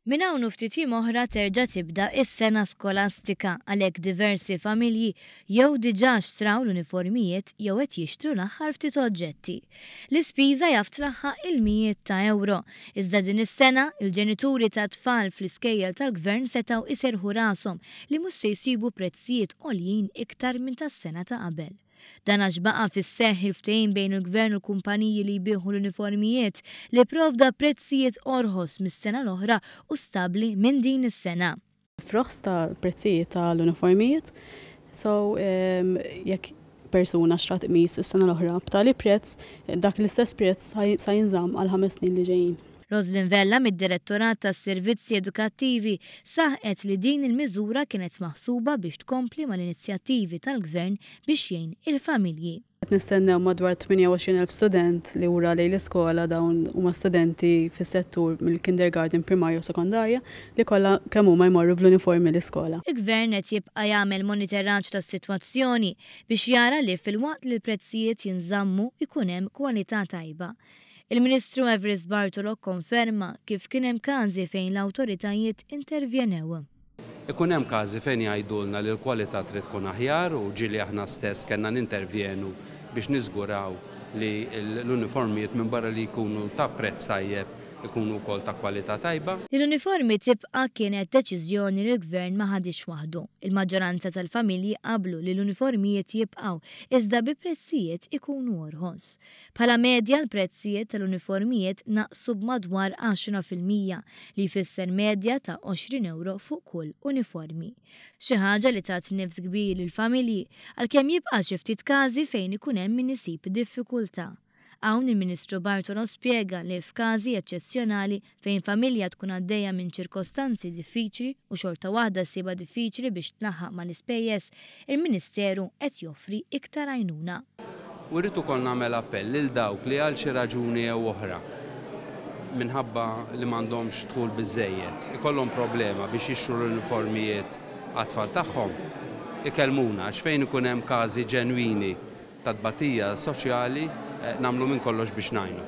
Min hawn u ftit ijiem oħra terġa' tibda is-sena skolastika għalhekk diversi familji jew diġà xtraw l-uniformijiet jew qed jixtru l-aħħar ftit oġġetti. L-ispiża jaf tlaħħaq il-mijiet ta' euro. Iżda din is-sena il-ġenituri ta' tfal fl-iskejjel tal-gvern setgħu iserħu rashom li mhux se jsibu prezzijiet għoljin iktar minn tas-sena ta' qabel. Dan għax baqa' fis-seħħ il-ftehim bejn il-gvern u l-kumpaniji li jbieħu l-uniformijiet li provda prezzijiet orħos mis-sena l-oħra u stabbli minn din is-sena. Froħs ta' prezzijiet tal-uniformijiet, jekk persuna xtrat qmis is-sena l-oħra b'tali prezz, dak l-istess prezz sa jinżamm għal 5 snin li ġejjin. Roslyn Vella mid-Direttorat tas-Servizzi Edukattivi saħqet li din il-miżura kienet maħsuba biex tkompli mal-inizjattivi tal-Gvern biex jgħin il-familji. Qed nistennew madwar 28,000 student li wara lejn l-iskola dawn huma studenti fis-settur mill-kindergarten primarja u sekondarja li kollha kemm huma jmorru bl-uniformi l-iskola. Il-Gvern qed jibqa' jagħmel monitoraġġ tas-sitwazzjoni biex jara li filwaqt li l-prezzijiet jinżammu jkun hemm kwalità tajba. Il-Ministru Everest Bartolo konferma kif kien hemm każi fejn l-awtoritajiet intervjenew. Ikun hemm każi fejn jgħidulna li l-kwalità trid tkun aħjar u ġieli aħna stess kellna nintervjenu biex niżguraw li l-uniformijiet minn barra li jkunu ta' prezz tajjeb ikunu wkoll ta' kwalità tajba. L-uniformi tibqa' kienet deċiżjoni li l-Gvern ma ħadix waħdu. Il-maġġoranza tal-familji qablu li l-uniformijiet jibqgħu iżda bi prezzijiet ikunu orħos. Bħala medja l-prezzijiet tal-uniformijiet naqsu b'madwar 10% li jfisser medja ta' 20 euro fuq kull uniformi. Xi ħaġa li tat nifs kbir lill-familji għalkemm jibqa' xi ftit każi fejn ikun hemm min isib diffikultà. Hawn il-Ministru Bartolo spjega li f'każi eċċezzjonali fejn familja tkun għaddejja minn ċirkostanzi diffiċli u xorta waħda ssiba diffiċli biex tlaħħaq mal-ispejjeż, il-Ministeru qed joffri iktar għajnuna. U rrid ukoll nagħmel appell lil dawk li għal xi raġuni jew oħra minħabba li m'għandhomx dħul biżżejjed, ikollhom problema biex jixtru l-uniformijiet għat-tfal tagħhom. Ikellmuna għax fejn ikun hemm każi ġenwini ta' tbatija soċjali nagħmlu minn kollox biex ngħinu.